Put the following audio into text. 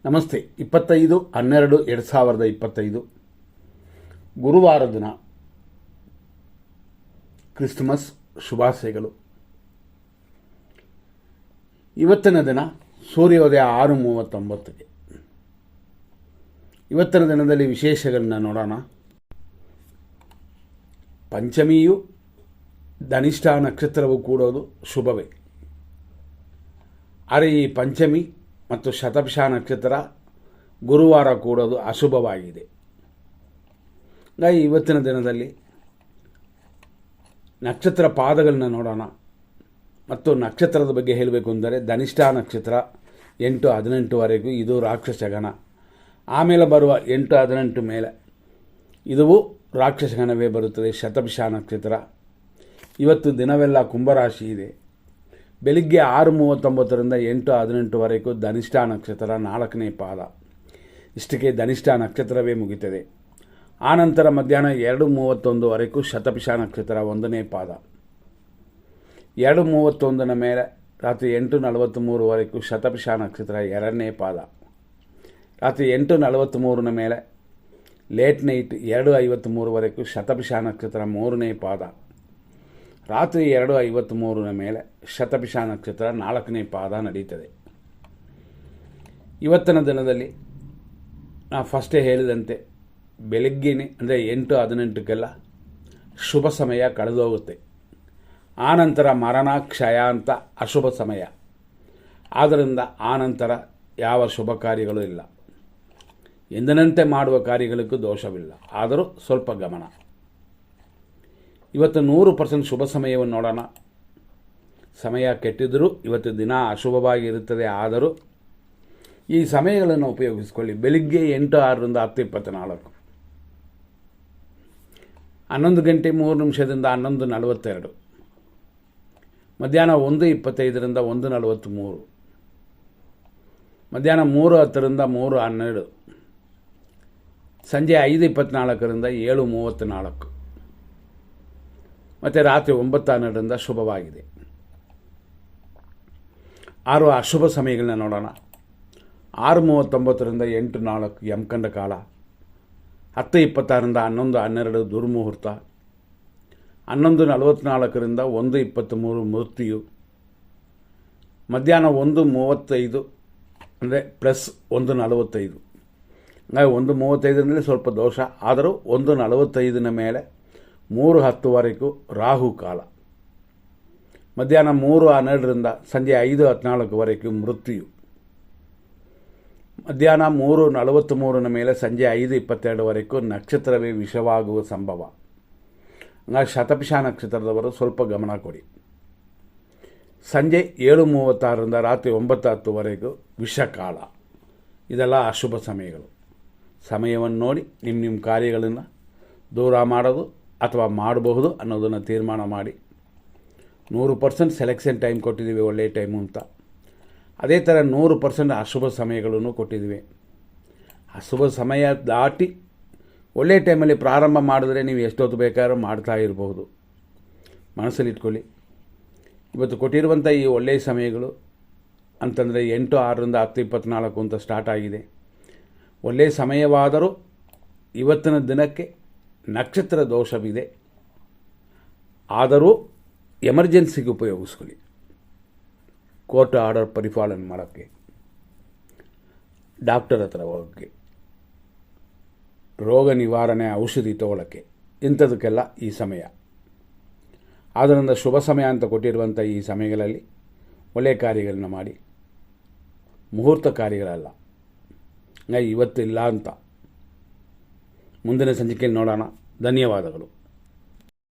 ನಮಸ್ತೆ. 25/12/2025 ಗುರುವಾರ ದಿನ. ಕ್ರಿಸ್ಮಸ್ ಶುಭಾಶಯಗಳು. ಇವತ್ತಿನ ದಿನ ಸೂರ್ಯೋದಯ 6:39ಕ್ಕೆ. ಇವತ್ತಿನ ದಿನದಲ್ಲಿ ವಿಶೇಷಗಳನ್ನ ನೋಡೋಣ. ಪಂಚಮಿಯು ಧನಿಷ್ಠ ನಕ್ಷತ್ರವು ಕೂಡೋದು ಶುಭವೇ. ಆದರೆ ಈ ಪಂಚಮಿ ಮತ್ತು ಶತಭಿಷ ನಕ್ಷತ್ರ ಗುರುವಾರ ಕೂಡೋದು ಅಶುಭವಾಗಿದೆ. ಇವತ್ತಿನ ದಿನದಲ್ಲಿ ನಕ್ಷತ್ರ ಪಾದಗಳನ್ನ ನೋಡೋಣ. ಮತ್ತು ನಕ್ಷತ್ರದ ಬಗ್ಗೆ ಹೇಳಬೇಕು ಅಂದರೆ ಧನಿಷ್ಠ ನಕ್ಷತ್ರ 8-18ವರೆಗೂ ಇದು ರಾಕ್ಷಸಗಣ. ಆಮೇಲೆ ಬರುವ 8-18 ಮೇಲೆ ಇದು ರಾಕ್ಷಸಗಣವೇ ಬರುತ್ತದೆ. ಶತಭಿಷ ನಕ್ಷತ್ರ. ಇವತ್ತು ದಿನವೆಲ್ಲ ಕುಂಭರಾಶಿ ಇದೆ. ಬೆಳಿಗ್ಗೆ 6:39ರಿಂದ 8:18ವರೆಗೂ ಧನಿಷ್ಠ ನಕ್ಷತ್ರ 4ನೇ ಪಾದ. ಇಷ್ಟಕ್ಕೆ ಧನಿಷ್ಠ ನಕ್ಷತ್ರವೇ ಮುಗಿತದೆ. ಆನಂತರ ಮಧ್ಯಾಹ್ನ 2:31ವರೆಗೂ ಶತಭಿಷ ನಕ್ಷತ್ರ 1ನೇ ಪಾದ. 2:31ನ ಮೇಲೆ ರಾತ್ರಿ 8:43ವರೆಗೂ ಶತಭಿಷ ನಕ್ಷತ್ರ 2ನೇ ಪಾದ. ರಾತ್ರಿ 8:43ನ ಮೇಲೆ ಲೇಟ್ ನೈಟ್ 2:53ವರೆಗೂ ಶತಭಿಷ ನಕ್ಷತ್ರ 3ನೇ ಪಾದ. ರಾತ್ರಿ 2:53ನ ಮೇಲೆ ಶತಭಿಷ ನಕ್ಷತ್ರ 4ನೇ ಪಾದ ನಡೀತದೆ. ಇವತ್ತಿನ ದಿನದಲ್ಲಿ ನಾನು ಫಸ್ಟೇ ಹೇಳಿದಂತೆ ಬೆಳಗ್ಗೆನೇ ಅಂದರೆ 8:18ಕ್ಕೆಲ್ಲ ಶುಭ ಸಮಯ ಕಳೆದೋಗುತ್ತೆ. ಆನಂತರ ಮರಣ ಕ್ಷಯ ಅಂತ ಅಶುಭ ಸಮಯ. ಆದ್ದರಿಂದ ಆನಂತರ ಯಾವ ಶುಭ ಕಾರ್ಯಗಳು ಇಲ್ಲ. ಎಂದಿನಂತೆ ಮಾಡುವ ಕಾರ್ಯಗಳಿಗೂ ದೋಷವಿಲ್ಲ. ಆದರೂ ಸ್ವಲ್ಪ ಗಮನ. ಇವತ್ತು 100% ಶುಭ ಸಮಯವನ್ನು ನೋಡೋಣ. ಸಮಯ ಕೆಟ್ಟಿದ್ದರೂ ಇವತ್ತು ದಿನ ಅಶುಭವಾಗಿರುತ್ತದೆ. ಆದರೂ ಈ ಸಮಯಗಳನ್ನು ಉಪಯೋಗಿಸಿಕೊಳ್ಳಿ. ಬೆಳಿಗ್ಗೆ 8:06ರಿಂದ 10:24, 11:03 11:42, ಮಧ್ಯಾಹ್ನ 1:25ರಿಂದ 1:43, ಮಧ್ಯಾಹ್ನ 3:10ರಿಂದ 3:12, ಸಂಜೆ 5:24ರಿಂದ 7:34 ಮತ್ತು ರಾತ್ರಿ 9:12ರಿಂದ ಶುಭವಾಗಿದೆ. 6 ಅಶುಭ ಸಮಯಗಳನ್ನ ನೋಡೋಣ. 6:39ರಿಂದ 8:04 ಯಮಕಂಡ ಕಾಲ. 10:26ರಿಂದ 11:12 ದುರ್ಮುಹೂರ್ತ. 11:44ರಿಂದ 1:23 ಮೃತ್ಯು. ಮಧ್ಯಾಹ್ನ 1:35 ಅಂದರೆ ಪ್ಲಸ್ 1:45. ಹಾಗಾಗಿ 1:35ರಲ್ಲಿ ಸ್ವಲ್ಪ ದೋಷ. ಆದರೂ 1:45ನ ಮೇಲೆ 3:10ವರೆಗೂ ರಾಹು ಕಾಲ. ಮಧ್ಯಾಹ್ನ 3:12ರಿಂದ ಸಂಜೆ 5:14ವರೆಗೂ ಮೃತ್ಯು. ಮಧ್ಯಾಹ್ನ 3:43ನ ಮೇಲೆ ಸಂಜೆ 5:22ವರೆಗೂ ನಕ್ಷತ್ರವೇ ವಿಷವಾಗುವ ಸಂಭವ. ಹಾಗಾಗಿ ಶತಭಿಷ ನಕ್ಷತ್ರದವರು ಸ್ವಲ್ಪ ಗಮನ ಕೊಡಿ. ಸಂಜೆ 7:36ರಿಂದ ರಾತ್ರಿ 9:10ವರೆಗೂ ವಿಷಕಾಲ. ಇದೆಲ್ಲ ಅಶುಭ ಸಮಯಗಳು. ಸಮಯವನ್ನು ನೋಡಿ ನಿಮ್ಮ ಕಾರ್ಯಗಳನ್ನು ದೂರ ಮಾಡೋದು ಅಥವಾ ಮಾಡಬಹುದು ಅನ್ನೋದನ್ನು ತೀರ್ಮಾನ ಮಾಡಿ. 100% ಸೆಲೆಕ್ಷನ್ ಟೈಮ್ ಕೊಟ್ಟಿದ್ದೀವಿ, ಒಳ್ಳೆಯ ಟೈಮು ಅಂತ. ಅದೇ ಥರ 100% ಅಶುಭ ಸಮಯಗಳನ್ನು ಕೊಟ್ಟಿದ್ದೀವಿ. ಅಶುಭ ಸಮಯ ದಾಟಿ ಒಳ್ಳೆಯ ಟೈಮಲ್ಲಿ ಪ್ರಾರಂಭ ಮಾಡಿದ್ರೆ ನೀವು ಎಷ್ಟೊತ್ತು ಬೇಕಾದ್ರೂ ಮಾಡ್ತಾ ಇರಬಹುದು. ಮನಸ್ಸಲ್ಲಿಟ್ಕೊಳ್ಳಿ. ಇವತ್ತು ಕೊಟ್ಟಿರುವಂಥ ಈ ಒಳ್ಳೆಯ ಸಮಯಗಳು ಅಂತಂದರೆ 8:06ರಿಂದ 10:24 ಅಂತ ಸ್ಟಾರ್ಟ್ ಆಗಿದೆ. ಒಳ್ಳೆಯ ಸಮಯವಾದರೂ ಇವತ್ತಿನ ದಿನಕ್ಕೆ ನಕ್ಷತ್ರ ದೋಷವಿದೆ. ಆದರೂ ಎಮರ್ಜೆನ್ಸಿಗೆ ಉಪಯೋಗಿಸ್ಕೊಳ್ಳಿ. ಕೋರ್ಟ್ ಆರ್ಡರ್ ಪರಿಪಾಲನೆ ಮಾಡೋಕ್ಕೆ, ಡಾಕ್ಟರ್ ಹತ್ರ ಹೋಗೋಕ್ಕೆ, ರೋಗ ನಿವಾರಣೆ ಔಷಧಿ ತಗೊಳ್ಳೋಕ್ಕೆ, ಇಂಥದಕ್ಕೆಲ್ಲ ಈ ಸಮಯ. ಆದ್ದರಿಂದ ಶುಭ ಸಮಯ ಅಂತ ಕೊಟ್ಟಿರುವಂಥ ಈ ಸಮಯಗಳಲ್ಲಿ ಒಳ್ಳೆಯ ಕಾರ್ಯಗಳನ್ನ ಮಾಡಿ. ಮುಹೂರ್ತ ಕಾರ್ಯಗಳಲ್ಲ. ಇವತ್ತಿಲ್ಲ ಅಂತ ಮುಂದಿನ ಸಂಚಿಕೆಯಲ್ಲಿ ನೋಡೋಣ. ಧನ್ಯವಾದಗಳು.